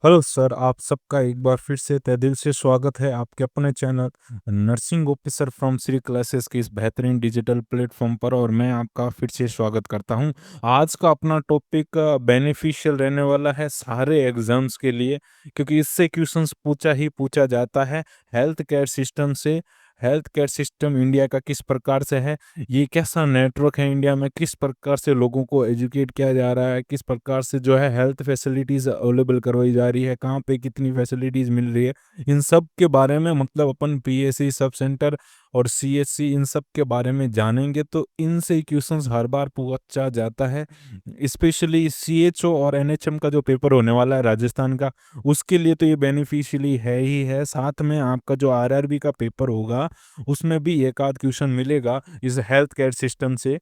Hello sir, आप सबका एक बार फिर से तहे दिल से स्वागत है आपके अपने channel nursing officer from Shri classes के इस बेहतरीन डिजिटल प्लेटफॉर्म पर। और मैं आपका फिर से स्वागत करता हूं। आज का अपना टॉपिक बेनिफिशियल रहने वाला है सारे एग्जाम्स के लिए, क्योंकि इससे क्वेश्चंस पूछा ही पूछा जाता है। हेल्थ केयर सिस्टम से हेल्थ केयर सिस्टम इंडिया का किस प्रकार से है, ये कैसा नेटवर्क है इंडिया में, किस प्रकार से लोगों को एजुकेट किया जा रहा है, किस प्रकार से जो है हेल्थ फैसिलिटीज़ अवेलेबल करवाई जा रही है, कहाँ पे कितनी फैसिलिटीज़ मिल रही है, इन सब के बारे में मतलब अपन पीएससी सब सेंटर और सीएचसी इन सब के बारे में जानेंगे। तो इनसे क्वेश्चंस हर बार पूछा जाता है। स्पेशली सीएचओ और एनएचएम का जो पेपर होने वाला है राजस्थान का, उसके लिए तो ये बेनिफिशियली है ही है। साथ में आपका जो आरआरबी का पेपर होगा, उसमें भी एक आध क्वेश्चन मिलेगा इस हेल्थ केयर सिस्टम से।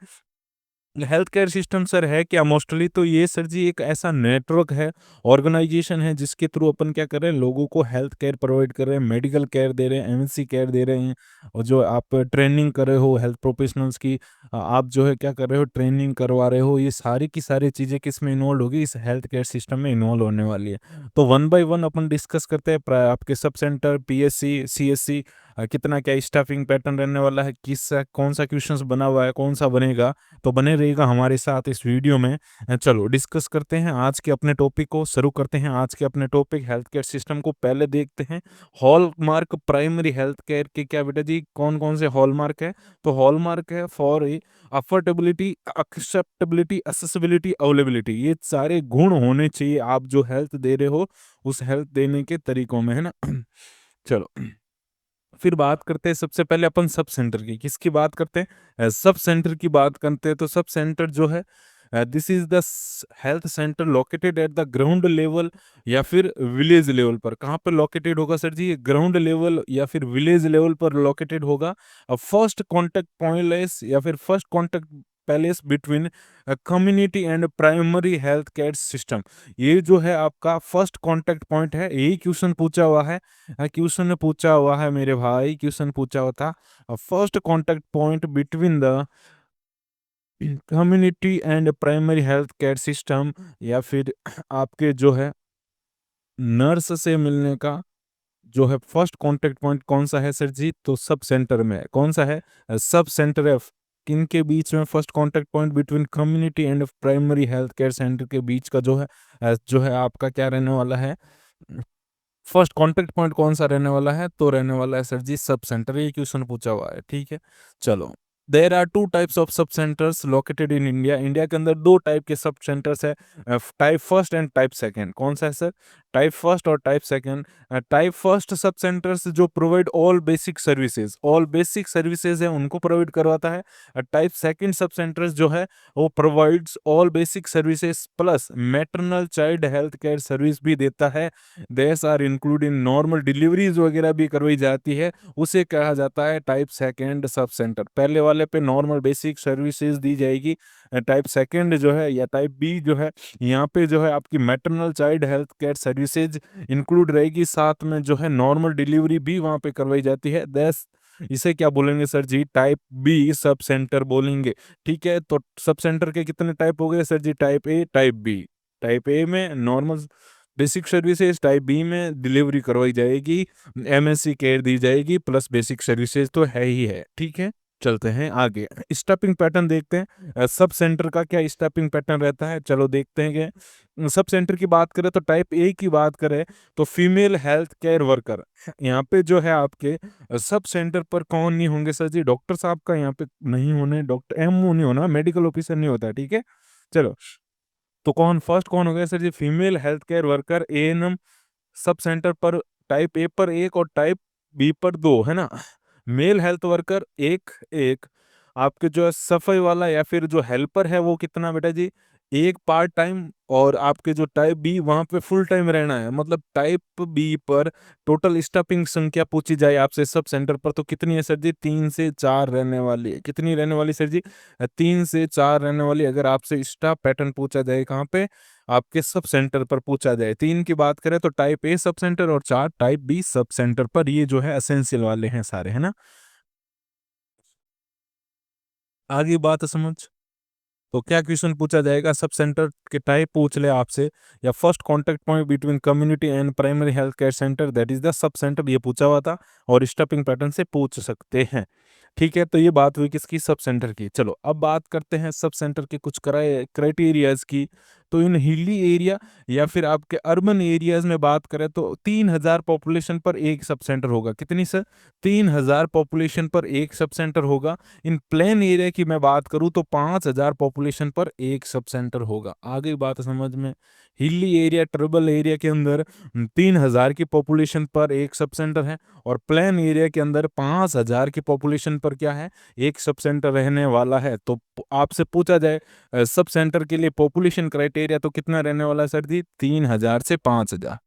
हेल्थ केयर सिस्टम सर है क्या मोस्टली, तो ये सर जी एक ऐसा नेटवर्क है, ऑर्गेनाइजेशन है, जिसके थ्रू अपन क्या कर रहे हैं, लोगों को हेल्थ केयर प्रोवाइड कर रहे हैं, मेडिकल केयर दे रहे हैं, एमएनसी केयर दे रहे हैं। और जो आप ट्रेनिंग कर रहे हो हेल्थ प्रोफेशनल्स की, आप जो है क्या कर रहे हो, ट्रेनिंग करवा रहे हो, ये सारी की सारी चीज़ें किस में इन्वॉल्व होगी, इस हेल्थ केयर सिस्टम में इन्वॉल्व होने वाली है। तो one by one upon discuss करते हैं। आपके सब सेंटर पीएससी सीएससी कितना क्या स्टाफिंग पैटर्न रहने वाला है, किस कौन सा क्वेश्चंस बना हुआ है, कौन सा बनेगा, तो बने रहिएगा हमारे साथ इस वीडियो में। चलो डिस्कस करते हैं आज के अपने टॉपिक को, शुरू करते हैं आज के अपने टॉपिक हेल्थ केयर सिस्टम को। पहले देखते हैं हॉलमार्क प्राइमरी हेल्थ केयर के क्या बेटा जी, कौन कौन से हॉलमार्क है। तो हॉलमार्क है for affordability, acceptability, accessibility, availability. ये सारे गुण होने चाहिए आप जो हेल्थ दे रहे हो उस हेल्थ देने के तरीकों में, है ना। चलो फिर बात करते हैं सबसे पहले अपन सब सेंटर की, किसकी बात करते हैं, सब सेंटर की बात करते हैं। तो सब सेंटर जो है, this is the health centre located at the ground level या फिर विलेज लेवल पर। कहाँ पर लोकेटेड होगा सर जी, ग्राउंड लेवल या फिर विलेज लेवल पर लोकेटेड होगा। फर्स्ट कॉन्टेक्ट पॉइंट या फिर first contact palace between community and primary health care system. ये जो है आपका फर्स्ट कॉन्टेक्ट पॉइंट है। यही क्वेश्चन पूछा हुआ है, क्वेश्चन पूछा हुआ है मेरे भाई, क्वेश्चन पूछा हुआ था। First contact point between the community and primary health care system, या फिर आपके जो है नर्स से मिलने का जो है फर्स्ट कॉन्टेक्ट पॉइंट कौन सा है सर जी, तो सब सेंटर में है। कौन सा है, सब सेंटर है। किन के बीच में first contact point between community and primary health care centre के बीच का जो है आपका क्या रहने वाला है, फर्स्ट कॉन्टेक्ट पॉइंट कौन सा रहने वाला है, तो रहने वाला है सर जी सब सेंटर। ये क्वेश्चन पूछा हुआ है, ठीक है। चलो, there are two types of sub centres located in India. India के अंदर दो टाइप के सब सेंटर्स है, type first and type second. कौन सा है सर, टाइप फर्स्ट और type second. Type first sub centres जो प्रोवाइड ऑल बेसिक सर्विसेज है उनको प्रोवाइड करवाता है। टाइप सेकंड सब सेंटर्स जो है वो provides all basic services plus maternal child health care service भी देता है। These are include in normal deliveries वगैरह भी करवाई जाती है, उसे कहा जाता है टाइप सेकेंड सब सेंटर। पहले वाले पे नॉर्मल बेसिक सर्विसेज दी जाएगी, टाइप सेकेंड जो है या टाइप बी जो है, यहाँ पे जो है आपकी maternal child health care services include रहेगी, साथ में जो है नॉर्मल डिलीवरी भी वहाँ पे करवाई जाती है। देस इसे क्या बोलेंगे sir ji, type B sub centre बोलेंगे। ठीक है, तो सब सेंटर के कितने टाइप हो गए sir ji, type A type B. Type A में normal basic services, type B में डिलीवरी करवाई जाएगी, एमएससी केयर दी जाएगी, प्लस बेसिक सर्विसेज तो है ही है, ठीक है। चलते हैं आगे, स्टेपिंग पैटर्न देखते हैं। सब सेंटर का क्या स्टेपिंग पैटर्न रहता है, चलो देखते हैं कि सब सेंटर की बात करें तो टाइप ए की बात करें तो फीमेल हेल्थ केयर वर्कर। यहाँ पे जो है आपके सब सेंटर पर कौन नहीं होंगे सर जी, डॉक्टर साहब का यहाँ पे नहीं होने, डॉक्टर एमओ नहीं होना, मेडिकल ऑफिसर नहीं होता, ठीक है। चलो, तो कौन फर्स्ट कौन हो गया sir ji, female health care worker ANM sub centre पर। टाइप ए पर एक और टाइप बी पर दो, है ना। मेल हेल्थ वर्कर एक एक, आपके जो है सफाई वाला या फिर जो हेल्पर है वो कितना बेटा जी, एक पार्ट टाइम। और आपके जो टाइप बी वहां पे फुल टाइम रहना है। मतलब टाइप बी पर टोटल स्टाफिंग संख्या पूछी जाए आपसे सब सेंटर पर तो कितनी है सर जी, 3 से 4 रहने वाली है। कितनी रहने वाली सर जी, 3 से 4 रहने वाली। अगर आपसे स्टाफ पैटर्न पूछा जाए कहाँ पे, आपके सब सेंटर पर पूछा जाए, 3 की बात करें तो टाइप ए सब सेंटर और 4 टाइप बी सब सेंटर पर। ये जो है एसेंशियल वाले हैं सारे, है ना। आगे बात समझ। तो क्या क्वेश्चन पूछा जाएगा, सब सेंटर के टाइप पूछ ले आपसे, या first contact point between community and primary health care centre that is the sub centre, ये पूछा हुआ था, और स्टफिंग पैटर्न से पूछ सकते हैं। ठीक है, तो ये बात हुई किसकी, सब सेंटर की। चलो अब बात करते हैं सब सेंटर के कुछ क्राइटेरियाज की। तो इन हिली एरिया या फिर आपके अर्बन एरियाज में बात करें तो 3,000 पॉपुलेशन पर एक सब सेंटर होगा। कितनी सर, 3,000 पॉपुलेशन पर एक सब सेंटर होगा। इन प्लेन एरिया की मैं बात करूं तो 5,000 पॉपुलेशन पर एक सब सेंटर होगा। आगे बात समझ में, हिली एरिया ट्राइबल एरिया के अंदर 3,000 की पॉपुलेशन पर एक सब सेंटर है, और प्लेन एरिया के अंदर 5,000 की पॉपुलेशन पर क्या है, एक सब सेंटर रहने वाला है। तो आपसे पूछा जाए सब सेंटर के लिए पॉपुलेशन क्राइटेरिया तो कितना रहने वाला है सर जी, 3,000 से 5,000।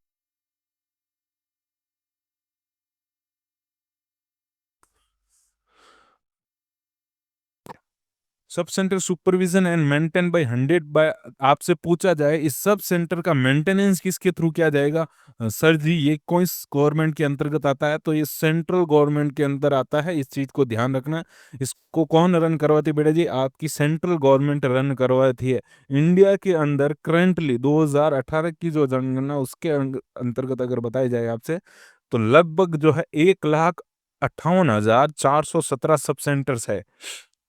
Sub centre supervision and maintain by 100 by, आपसे पूछा जाए इस सब सेंटर का मेंटेनेंस किसके थ्रू किया जाएगा, सर जी ये कौन गवर्नमेंट के अंतर्गत आता है, तो ये सेंट्रल गवर्नमेंट के अंदर आता है। इस चीज को ध्यान रखना। इसको कौन रन करवाती है बेटा जी, आपकी सेंट्रल गवर्नमेंट रन करवाती है। इंडिया के अंदर करंटली 2018 की जो जनगणना उसके अंतर्गत अगर बताया जाए आपसे, तो लगभग जो है 1,58,417 सब सेंटर्स है।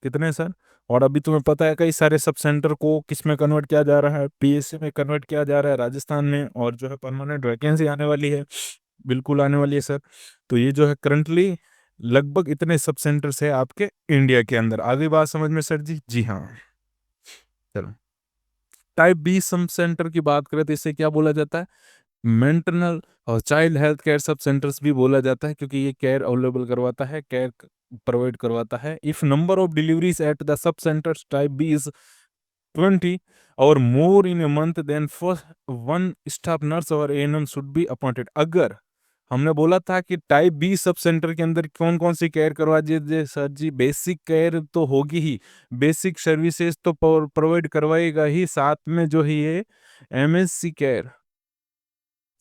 कितने सर, और अभी तुम्हें पता है कई सारे सब सेंटर को किस में कन्वर्ट किया जा रहा है, पीएससी में कन्वर्ट किया जा रहा है राजस्थान में, और जो है परमानेंट वैकेंसी आने वाली है, बिल्कुल आने वाली है सर। तो ये जो है करंटली लगभग इतने सब सेंटर्स है आपके इंडिया के अंदर। आगे बात समझ में सर जी, जी हाँ। चलो टाइप बी सब सेंटर की बात करें तो इसे क्या बोला जाता है, मेंटनल और चाइल्ड हेल्थ केयर सब सेंटर्स भी बोला जाता है, क्योंकि ये केयर अवेलेबल करवाता है, केयर प्रोवाइड करवाता है। If number of deliveries at the sub centres type B is 20 or more in a month then first one staff nurse और एएनएम शुड बी अपॉइंटेड। अगर हमने बोला था कि टाइप बी सब सेंटर के अंदर कौन कौन सी केयर करवा दीजिए सर जी, बेसिक केयर तो होगी ही, बेसिक सर्विसेज तो प्रोवाइड करवाएगा ही, साथ में जो है ये एमएससी केयर,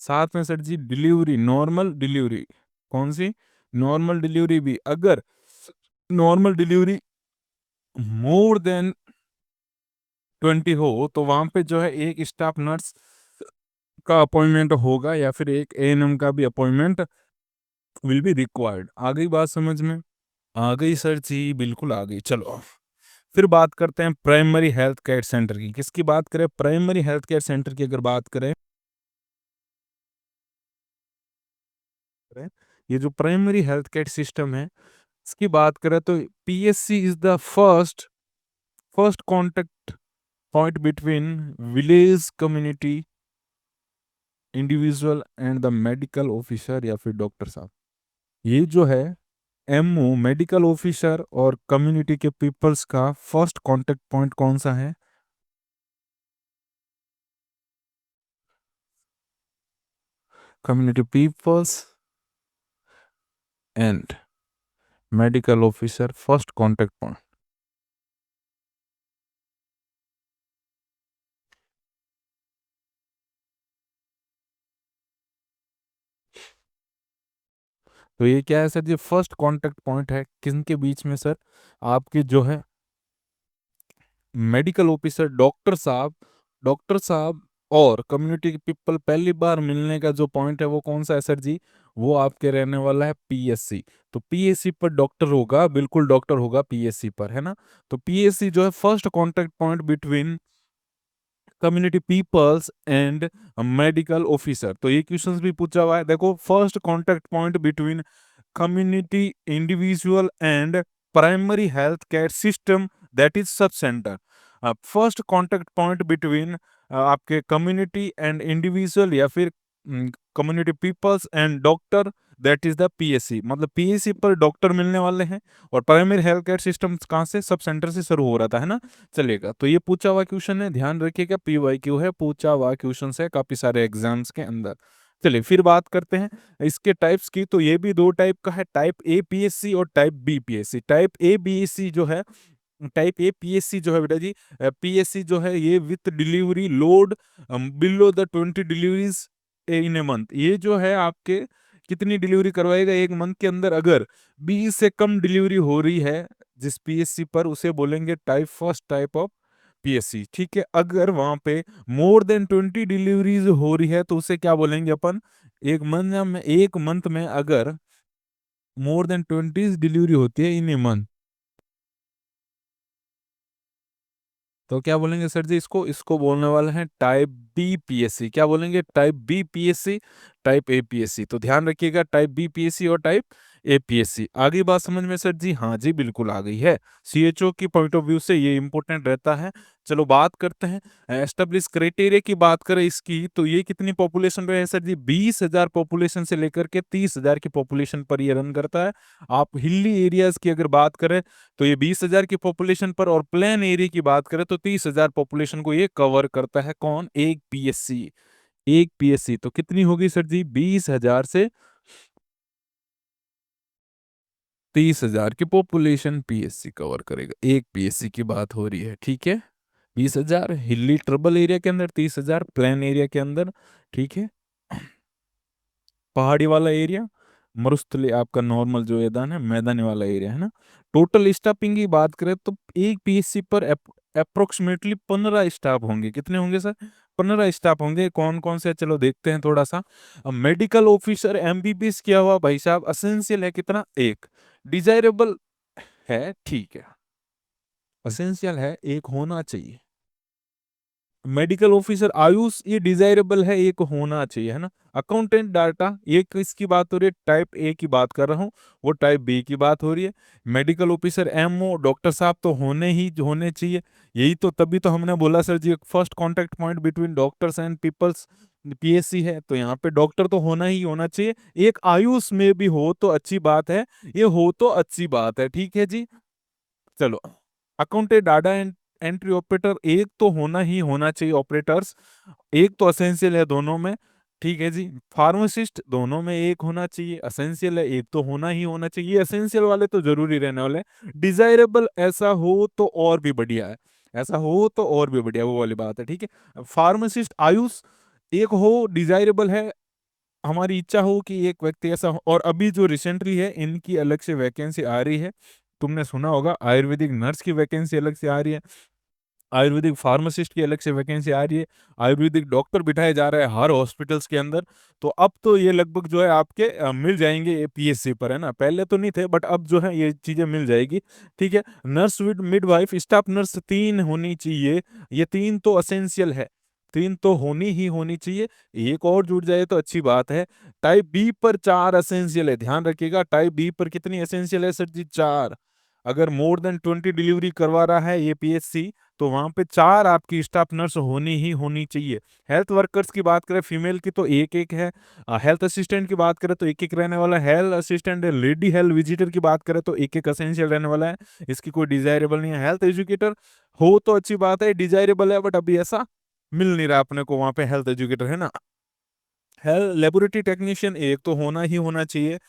साथ में सर जी डिलीवरी, नॉर्मल डिलीवरी, कौन सी, नॉर्मल डिलीवरी भी। अगर नॉर्मल डिलीवरी मोर देन 20 हो तो वहां पे जो है एक स्टाफ नर्स का अपॉइंटमेंट होगा, या फिर एक एएनएम का भी अपॉइंटमेंट विल बी रिक्वायर्ड। आ गई बात समझ में, आ गई सर जी, बिल्कुल आ गई। चलो फिर बात करते हैं प्राइमरी हेल्थ केयर सेंटर की। किसकी बात करें, प्राइमरी हेल्थ केयर सेंटर की अगर बात करें, ये जो प्राइमरी हेल्थ केयर सिस्टम है इसकी बात करें तो PSC is the first first contact point between village community individual and the medical officer या फिर डॉक्टर साहब। ये जो है एमओ मेडिकल ऑफिसर और कम्युनिटी के पीपल्स का फर्स्ट कांटेक्ट पॉइंट कौन सा है, community peoples and medical officer first contact point. तो ये क्या है सर, ये फर्स्ट कांटेक्ट पॉइंट है किनके बीच में सर, आपके जो है मेडिकल ऑफिसर डॉक्टर साहब और कम्युनिटी के पीपल पहली बार मिलने का जो पॉइंट है वो कौन सा है सर जी, वो आपके रहने वाला है पीएससी। तो पीएससी पर डॉक्टर होगा, बिल्कुल डॉक्टर होगा पीएससी पर, है ना। तो पीएससी जो है first contact point between community peoples and medical officer. तो ये क्वेश्चंस भी पूछा हुआ है, देखो first contact point between community individual and primary health care system that is sub center। First contact point between आपके कम्युनिटी एंड इंडिविजुअल या फिर community peoples and doctor that is the PSC, मतलब PSC पर doctor मिलने वाले हैं, और primary health care system कहाँ से, सब सेंटर से शुरू हो रहा था, है ना। चलेगा, तो ये पूछा हुआ क्वेश्चन है, ध्यान रखिएगा, पीवाईक्यू है, पूछा हुआ क्वेश्चन है काफी सारे एग्जाम्स के अंदर। चलिए फिर बात करते हैं इसके टाइप्स की। तो ये भी दो टाइप का है, टाइप ए पीएससी और type B PSC. Type A BSC जो है, टाइप ए पीएससी जो है बेटा जी, पीएससी जो है ये with delivery load below the 20 deliveries in a month. ये जो है आपके कितनी डिलीवरी करवाएगा एक मंथ के अंदर, अगर 20 से कम डिलीवरी हो रही है जिस पीएससी पर, उसे बोलेंगे type first type of PSC, ठीक है। अगर वहां पे मोर देन 20 डिलीवरीज हो रही है तो उसे क्या बोलेंगे अपन, एक मंथ में अगर मोर देन 20 डिलीवरी होती है इन ए मंथ, तो क्या बोलेंगे सर जी इसको, इसको बोलने वाले हैं टाइप बी पीएससी। क्या बोलेंगे, type B PSC, type A PSC. तो ध्यान रखिएगा, टाइप बी पीएससी और टाइप ए पीएससी। आगे बात समझ में सर जी? हाँ जी, बिल्कुल आ गई है। सीएचओ की पॉइंट ऑफ व्यू से ये इंपॉर्टेंट रहता है। चलो बात करते हैं एस्टेब्लिश क्राइटेरिया की। बात करें इसकी तो ये कितनी पॉपुलेशन पे है सर जी? 20,000 पॉपुलेशन से लेकर के 30,000 की पॉपुलेशन पर ये रन करता है। आप हिली एरियाज की अगर बात करें तो ये 20,000 की पॉपुलेशन पर, और प्लेन एरिया की बात करें तो 30,000 पॉपुलेशन को ये कवर करता है। कौन? एक पीएससी। एक पीएससी तो कितनी होगी सर जी? 20,000 से 30,000 की पॉपुलेशन पीएससी कवर करेगा। एक पीएससी की बात हो रही है, ठीक है। 20,000 हिली ट्रबल एरिया के अंदर, 30,000 प्लेन एरिया के अंदर, ठीक है। पहाड़ी वाला एरिया, मरुस्थली आपका नॉर्मल जो मैदान है, मैदानी वाला एरिया है ना। टोटल स्टाफिंग की बात करें तो एक पीएससी पर अप्रोक्सीमेटली 15 स्टाफ होंगे। कितने होंगे सर? 15 स्टाफ होंगे। कौन कौन से, चलो देखते हैं थोड़ा सा। मेडिकल ऑफिसर एमबीबीएस किया हुआ भाई साहब असेंशियल है कितना? एक। डिजायरेबल है, ठीक है, असेंशियल है, एक होना चाहिए। मेडिकल ऑफिसर आयुष ये डिजायरेबल है, एक होना चाहिए, है ना। अकाउंटेंट डाटा, ये किसकी बात हो रही है? टाइप ए की बात कर रहा हूँ, वो टाइप बी की बात हो रही है। मेडिकल ऑफिसर एमओ डॉक्टर साहब तो होने चाहिए। यही तो, तभी तो हमने बोला sir ji first contact point between doctors and peoples PSC है, तो यहाँ पे डॉक्टर तो होना ही होना चाहिए। एक आयुष में भी हो तो अच्छी बात है, ये हो तो अच्छी बात है, ठीक है जी। चलो, अकाउंटेंट डाटा एंट्री ऑपरेटर एक तो होना ही होना चाहिए, ऑपरेटर्स एक तो असेंशियल है दोनों में, ठीक है जी। फार्मासिस्ट दोनों में एक होना चाहिए, असेंशियल है, एक तो होना ही होना चाहिए। असेंशियल वाले तो जरूरी रहने वाले। डिजायरेबल ऐसा हो तो और भी बढ़िया है, ऐसा हो तो और भी बढ़िया, वो वाली बात है, ठीक है। फार्मासिस्ट आयुष एक हो, डिजायरेबल है, हमारी इच्छा हो कि एक व्यक्ति ऐसा हो। और अभी जो रिसेंटली है इनकी अलग से वैकेंसी आ रही है, तुमने सुना होगा, आयुर्वेदिक नर्स की वैकेंसी अलग से आ रही है, आयुर्वेदिक फार्मासिस्ट की अलग से वैकेंसी आ रही है, आयुर्वेदिक डॉक्टर बिठाए जा रहे हैं हर हॉस्पिटल्स के अंदर। तो अब तो ये लगभग जो है आपके मिल जाएंगे ये पीएससी पर, है ना। पहले तो नहीं थे बट अब जो है ये चीजें मिल जाएगी, ठीक है। Nurse with midwife staff nurse 3 होनी चाहिए, ये 3 तो असेंशियल है, 3 तो होनी ही होनी चाहिए। एक और जुड़ जाए तो अच्छी बात है। टाइप बी पर 4 असेंशियल है, ध्यान रखिएगा। टाइप बी पर कितनी असेंशियल है सर जी? 4। अगर मोर देन 20 डिलीवरी करवा रहा है ये पीएससी तो वहां पे 4 आपकी स्टाफ नर्स होनी ही होनी चाहिए। हेल्थ वर्कर्स की बात करें फीमेल की तो एक एक है। हेल्थ असिस्टेंट की बात करें तो एक एक रहने वाला है। Health assistant, lady health visitor की बात करें तो एक एक असेंशियल रहने वाला है, इसकी कोई डिजायरेबल नहीं है। हेल्थ एजुकेटर हो तो अच्छी बात है, डिजायरेबल है, बट अभी ऐसा मिल नहीं रहा अपने को वहां पे हेल्थ एजुकेटर, है ना। हेल्थ लेबोरेटरी टेक्नीशियन एक तो होना ही होना चाहिए।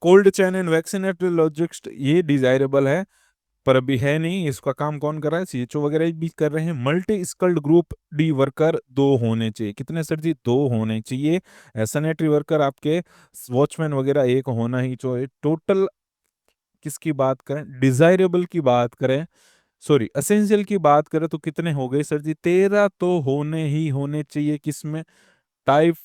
कोल्ड चेन एंड वैक्सीनेटरी लॉजिस्ट ये डिजायरेबल है, पर अभी है नहीं। इसका काम कौन कर रहा है? सीएचओ वगैरह भी कर रहे हैं। Multi skilled group D worker 2 होने चाहिए। कितने सर जी? 2 होने चाहिए। सैनिटरी वर्कर आपके वॉचमैन वगैरह एक होना ही चाहिए। टोटल किसकी बात करें? डिजायरेबल की बात करें, सॉरी असेंशियल की बात करें तो कितने हो गए सर जी? 13 तो होने ही होने चाहिए। किसमें? टाइप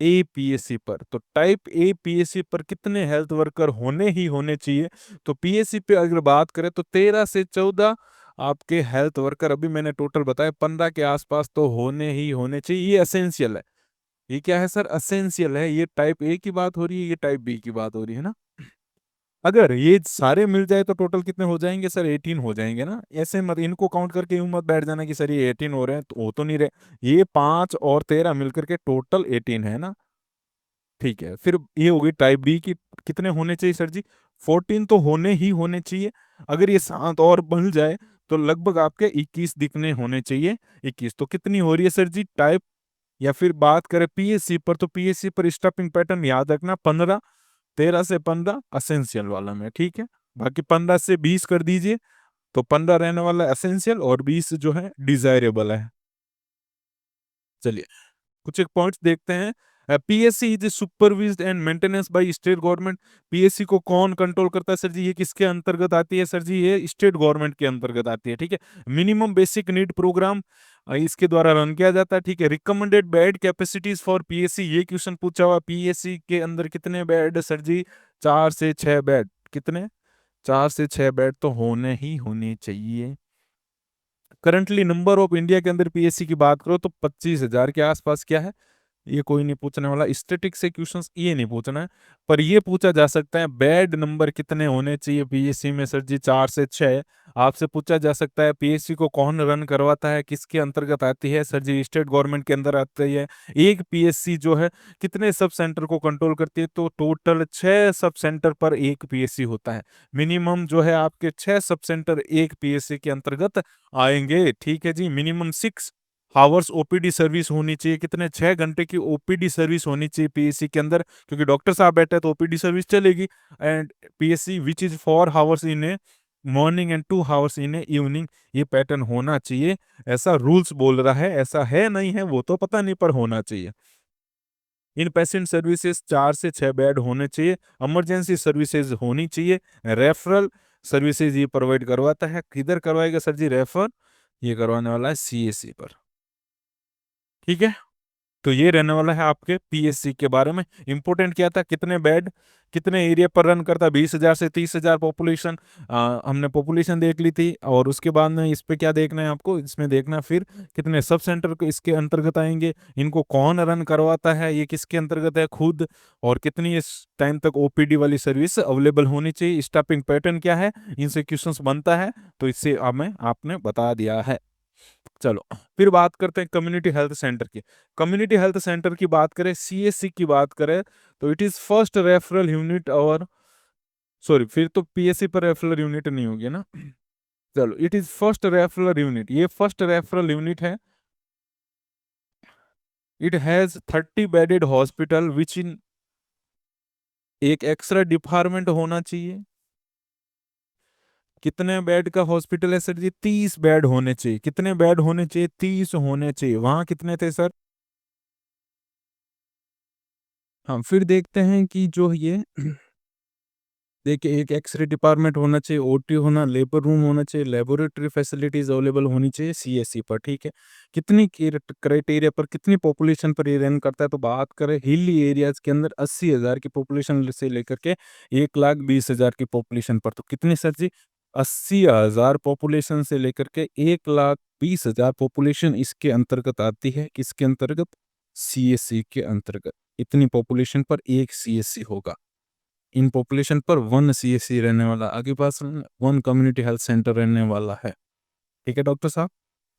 ए पीएससी पर। तो टाइप ए पीएससी पर कितने हेल्थ वर्कर होने ही होने चाहिए? तो पीएससी पे अगर बात करें तो 13 से 14 आपके हेल्थ वर्कर, अभी मैंने टोटल बताया 15 के आसपास तो होने ही होने चाहिए। ये असेंशियल है। ये क्या है सर? असेंशियल है। ये टाइप ए की बात हो रही है, ये टाइप बी की बात हो रही है ना। अगर ये सारे मिल जाए तो टोटल कितने हो जाएंगे सर? 18 हो जाएंगे ना। ऐसे मत इनको काउंट करके यूं मत बैठ जाना कि सर ये 18 हो रहे हैं, तो हो तो नहीं रहे। ये 5 और 13 मिलकर के टोटल 18 है ना, ठीक है। फिर ये होगी टाइप बी की, कितने होने चाहिए सर जी? 14 तो होने ही होने चाहिए। अगर ये 7 और बन जाए तो लगभग आपके 21 दिखने होने चाहिए। 21 तो कितनी हो रही है सर जी? टाइप, या फिर बात करें पीएससी पर तो पीएससी पर स्टफिंग पैटर्न याद रखना 15, 13 से 15 असेंशियल वाला में, ठीक है। बाकी 15 से 20 कर दीजिए, तो 15 रहने वाला असेंशियल और 20 जो है डिजायरेबल है। चलिए कुछ एक पॉइंट्स देखते हैं। PSC is supervised and maintenance by state government. PSC को कौन कंट्रोल करता है सर जी? ये किसके अंतर्गत आती है सर जी? ये स्टेट गवर्नमेंट के अंतर्गत आती है, ठीक है। मिनिमम बेसिक नीड प्रोग्राम इसके द्वारा रन किया जाता है, ठीक है। Recommended bed capacities for PSC, ये क्वेश्चन पूछा हुआ, पीएससी के अंदर कितने बेड सर जी? 4 से 6 बेड। कितने? 4 से 6 बेड तो होने ही होने चाहिए। करंटली नंबर ऑफ इंडिया के अंदर पीएससी की बात करो तो 25,000 के आसपास क्या है, ये कोई नहीं पूछने वाला। स्टैटिक से क्वेश्चंस ये नहीं पूछना है, पर ये पूछा जा सकता है बेड नंबर कितने होने चाहिए पीएससी में सर जी? 4 से 6। आपसे पूछा जा सकता है पीएससी को कौन रन करवाता है, किसके अंतर्गत आती है सर जी? स्टेट गवर्नमेंट के अंदर आती है। एक पीएससी जो है कितने सब सेंटर को कंट्रोल करती है? तो टोटल 6 सब सेंटर पर एक पीएससी होता है। मिनिमम जो है आपके 6 सब सेंटर एक पीएससी के अंतर्गत आएंगे, ठीक है जी। मिनिमम 6 आवर्स ओपीडी सर्विस होनी चाहिए। कितने? 6 घंटे की ओपीडी सर्विस होनी चाहिए पीएससी के अंदर, क्योंकि डॉक्टर साहब बैठे हैं तो ओपीडी सर्विस चलेगी। And PSC which is 4 hours in A morning and 2 hours in A evening, ये पैटर्न होना चाहिए। ऐसा रूल्स बोल रहा है, ऐसा है नहीं है वो तो पता नहीं, पर होना चाहिए। इन पेशेंट सर्विसेज 4 से 6 बेड होने चाहिए। इमरजेंसी सर्विसेज होनी चाहिए। रेफरल सर्विसेज ये प्रोवाइड करवाता है। किधर करवाएगा सर जी रेफर? ये करवाने वाला है सीएससी पर, ठीक है। तो ये रहने वाला है आपके पीएससी के बारे में। इंपॉर्टेंट क्या था? कितने बेड कितने एरिया पर रन करता है? 20,000 से 30,000 पॉपुलेशन। हमने पॉपुलेशन देख ली थी, और उसके बाद में इस पे क्या देखना है आपको? इसमें देखना फिर कितने सब सेंटर को इसके अंतर्गत आएंगे, इनको कौन रन करवाता है, ये किसके अंतर्गत है खुद, और कितनी इस टाइम तक ओपीडी वाली सर्विस अवेलेबल होनी चाहिए, स्टाफिंग पैटर्न क्या है, इनसे क्वेश्चंस बनता है। तो इससे हमें आपने बता दिया है। चलो फिर बात करते हैं कम्युनिटी हेल्थ सेंटर की। कम्युनिटी हेल्थ सेंटर की बात करें, सीएससी की बात करें, तो it is first referral unit, और सॉरी फिर तो पीएससी पर रेफरल यूनिट नहीं होगी ना। चलो, it is first referral unit, ये फर्स्ट रेफरल यूनिट है। It has 30 bedded hospital which in, एक एक्स्ट्रा डिपार्टमेंट होना चाहिए। कितने बेड का हॉस्पिटल है सर जी? 30 बेड होने चाहिए। कितने बेड होने चाहिए? 30 होने चाहिए। वहां कितने थे सर? हम फिर देखते हैं कि जो ये देखिए, एक एक्सरे डिपार्टमेंट होना चाहिए, ओटी होना, लेबर रूम होना चाहिए, लेबोरेटरी फैसिलिटीज अवेलेबल होनी चाहिए सीएससी पर, ठीक है। कितनी क्राइटेरिया पर, कितनी पॉपुलेशन पर ये रन करता है? तो बात करें हिली एरियाज के अंदर 80,000 की पॉपुलेशन से लेकर के 1,20,000 की पॉपुलेशन पर। तो कितनी सर जी? 80,000 पॉपुलेशन से लेकर के 1,20,000 पॉपुलेशन इसके अंतर्गत आती है। किसके अंतर्गत? सीएससी के अंतर्गत। इतनी पॉपुलेशन पर एक सीएससी होगा। इन पॉपुलेशन पर 1 सीएससी रहने वाला, आगे पास 1 कम्युनिटी हेल्थ सेंटर रहने वाला है, ठीक है डॉक्टर साहब।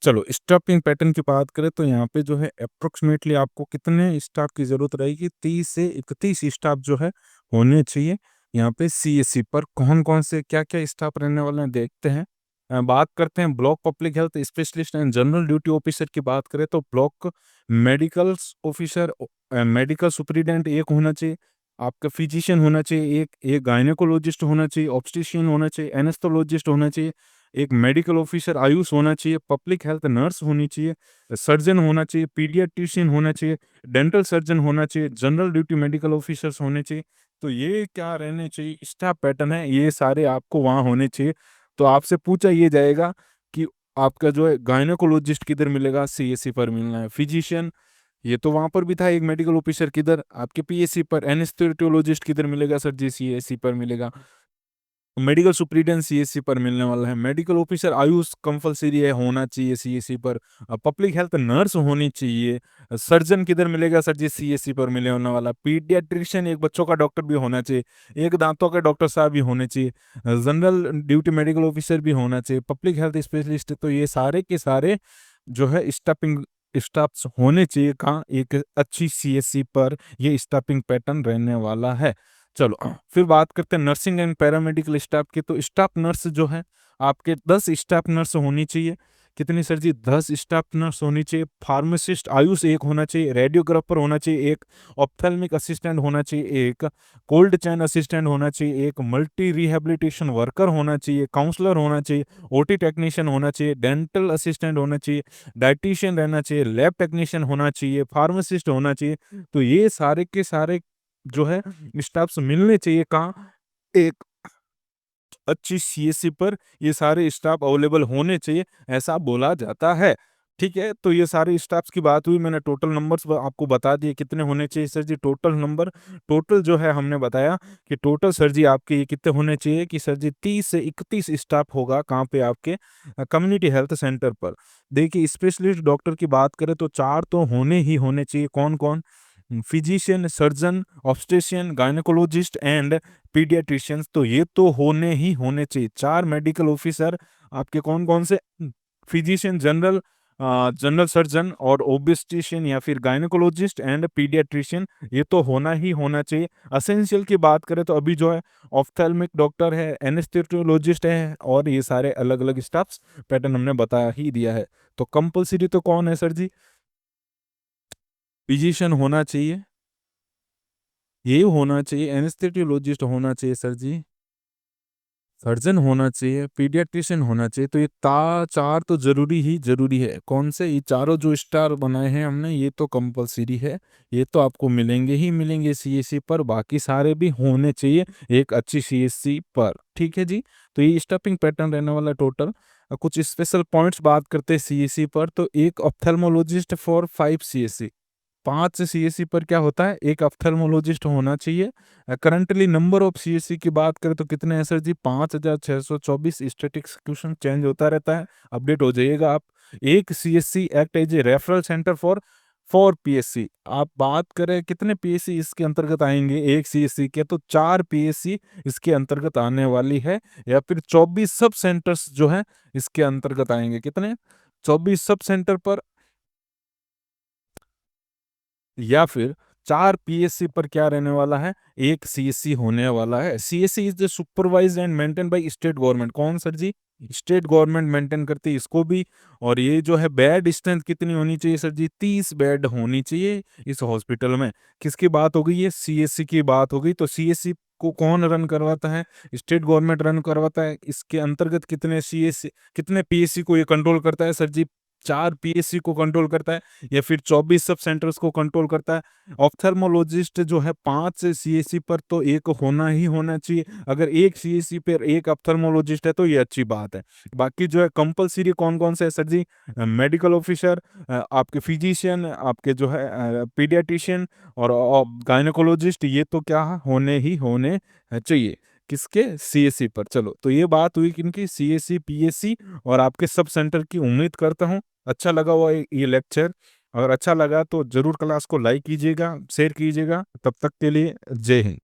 चलो, स्टाफिंग पैटर्न की बात करें तो यहाँ पे जो है अप्रोक्सीमेटली आपको कितने स्टाफ की जरूरत रहेगी? 30 से 31 स्टाफ जो है होने चाहिए। यहाँ पे सीएससी पर कौन कौन से क्या क्या स्टाफ रहने वाले हैं देखते हैं। बात करते हैं block public health specialist and general duty officer की बात करें तो block medical officer, medical superintendent एक होना चाहिए, आपका फिजिशियन होना चाहिए, एक एक गायनेकोलॉजिस्ट होना चाहिए, ऑब्स्टिशियन होना चाहिए, एनेस्थोलॉजिस्ट होना चाहिए, एक मेडिकल ऑफिसर आयुष होना चाहिए, पब्लिक हेल्थ नर्स होनी चाहिए, सर्जन होना चाहिए, पीडियाट्रिशियन होना चाहिए, डेंटल सर्जन होना चाहिए, जनरल ड्यूटी मेडिकल ऑफिसर्स होने चाहिए। तो ये क्या रहने चाहिए? स्टाफ पैटर्न है, ये सारे आपको वहाँ होने चाहिए। तो आपसे पूछा ये जाएगा कि आपका जो है गायनेकोलॉजिस्ट किधर मिलेगा? सीएससी पर मिलना है। फिजिशियन, ये तो वहां पर भी था, एक मेडिकल ऑफिसर किधर? आपके पीएससी पर। एनेस्थेटियोलॉजिस्ट किधर मिलेगा सर जी? सीएससी पर मिलेगा। मेडिकल सुप्रीडेंट सीएससी पर मिलने वाला है। मेडिकल ऑफिसर आयुष कंपलसरी है, होना चाहिए सीएससी पर। पब्लिक हेल्थ नर्स होनी चाहिए। सर्जन किधर मिलेगा सर जी? सीएससी पर मिलने होने वाला। पीडियाट्रिशियन, एक बच्चों का डॉक्टर भी होना चाहिए, एक दांतों के डॉक्टर साहब भी होने चाहिए, जनरल ड्यूटी मेडिकल ऑफिसर भी होना चाहिए, पब्लिक हेल्थ स्पेशलिस्ट। तो ये सारे के सारे जो है स्टाफिंग स्टाफ्स होने चाहिए। कहाँ? एक अच्छी सीएससी पर ये स्टाफिंग पैटर्न रहने वाला है। चलो फिर बात करते हैं नर्सिंग एंड पैरामेडिकल स्टाफ की। तो स्टाफ नर्स जो है आपके 10 स्टाफ नर्स होनी चाहिए। कितनी सर जी? 10 स्टाफ नर्स होनी चाहिए, फार्मासिस्ट आयुष 1 होना चाहिए, रेडियोग्राफर होना चाहिए 1, ऑप्थेल्मिक असिस्टेंट होना चाहिए 1, कोल्ड चेन असिस्टेंट होना चाहिए 1, मल्टी रिहैबिलिटेशन वर्कर होना चाहिए, काउंसलर होना चाहिए, ओटी टेक्नीशियन होना चाहिए, डेंटल असिस्टेंट होना चाहिए, डायटीशियन रहना चाहिए, लैब टेक्नीशियन होना चाहिए, फार्मासिस्ट होना चाहिए। तो ये सारे के सारे जो है स्टाफ्स मिलने चाहिए कहाँ? एक अच्छी सीएससी पर ये सारे स्टाफ अवेलेबल होने चाहिए, ऐसा बोला जाता है। ठीक है, तो ये सारे स्टाफ्स की बात हुई, मैंने टोटल नंबर्स आपको बता दिए कितने होने चाहिए सर जी। टोटल नंबर, टोटल जो है हमने बताया कि टोटल सर जी आपके ये कितने होने चाहिए कि सर जी 30 से 31 स्टाफ होगा कहाँ पे? आपके कम्युनिटी हेल्थ सेंटर पर। देखिए, स्पेशलिस्ट डॉक्टर की बात करें तो 4 तो होने ही होने चाहिए। कौन कौन? Physician, surgeon, obstetrician, gynaecologist and paediatricians. तो ये तो होने ही होने चाहिए। 4 मेडिकल ऑफिसर आपके कौन कौन से? फिजिशियन जनरल, जनरल सर्जन और ओब्स्टेशियन या फिर गायनेकोलॉजिस्ट एंड पीडियाट्रिशियन, ये तो होना ही होना चाहिए। असेंशियल की बात करें तो अभी जो है ऑफ्थेल्मिक डॉक्टर है, एनेस्थेसियोलॉजिस्ट है, और ये सारे अलग अलग स्टाफ्स पैटर्न हमने बता ही दिया है। तो कंपलसरी तो कौन है सर जी? फिजिशियन होना चाहिए, ये होना चाहिए, एनेस्थेसियोलॉजिस्ट होना चाहिए सर जी, सर्जन होना चाहिए, पीडियाट्रिशियन होना चाहिए। तो ये ता 4 तो ज़रूरी ही ज़रूरी है। कौन से? ये चारों जो स्टार बनाए हैं हमने, ये तो कंपल्सरी है। ये तो आपको मिलेंगे ही मिलेंगे सीएससी पर, बाकी सारे भी होने चाहिए एक अच्छी सीएससी पर। ठीक है जी? तो ये स्टफिंग पैटर्न रहने वाला टोटल। कुछ स्पेशल पॉइंट्स बात करते हैं सीएससी पर, तो एक ऑप्थेल्मोलॉजिस्ट फॉर 5 सीएससी। 5 सीएससी पर क्या होता है? एक ऑप्थेल्मोलॉजिस्ट होना चाहिए। करंटली नंबर ऑफ सीएससी की बात करें तो कितने हैं sir ji? 5624। Statistics question change होता रहता है, अपडेट हो जाइएगा आप। एक CSC act as a referral centre for 4 PSC. आप बात करें कितने पीएससी इसके अंतर्गत आएंगे एक सीएससी के, तो 4 पीएससी इसके अंतर्गत आने वाली है, या फिर 24 सब सेंटर्स जो है इसके अंतर्गत आएंगे। कितने? 24 सब सेंटर पर, या फिर 4 पीएससी पर क्या रहने वाला है? एक सीएससी होने वाला है। CSC is the supervised and maintain bye state government. कौन सर जी? स्टेट गवर्नमेंट मेंटेन करती है इसको भी। और ये जो है बेड स्ट्रेंथ कितनी होनी चाहिए सर जी? 30 बेड होनी चाहिए इस हॉस्पिटल में। किसकी बात हो गई? ये सीएससी की बात हो गई। तो सीएससी को कौन रन करवाता है? स्टेट गवर्नमेंट रन करवाता है। इसके अंतर्गत कितने सीएससी, कितने पीएससी को ये कंट्रोल करता है सर जी? 4 पीएससी को कंट्रोल करता है, या फिर 24 सब सेंटर्स को कंट्रोल करता है। ऑप्थेल्मोलॉजिस्ट जो है 5 सीएससी पर तो एक होना ही होना चाहिए। अगर एक सीएससी पर एक ऑप्थेल्मोलॉजिस्ट है तो ये अच्छी बात है। बाकी जो है कंपलसरी कौन कौन से है सर जी? मेडिकल ऑफिसर, आपके फिजिशियन, आपके जो है पीडियाट्रिशियन और गायनेकोलॉजिस्ट, ये तो क्या होने ही होने चाहिए। किसके? सीएससी पर। चलो, तो ये बात हुई किनकी? सीएससी, पीएससी और आपके सब सेंटर की। उम्मीद करता हूँ अच्छा लगा हुआ ये लेक्चर। अगर अच्छा लगा तो जरूर क्लास को लाइक कीजिएगा, शेयर कीजिएगा। तब तक के लिए जय हिंद।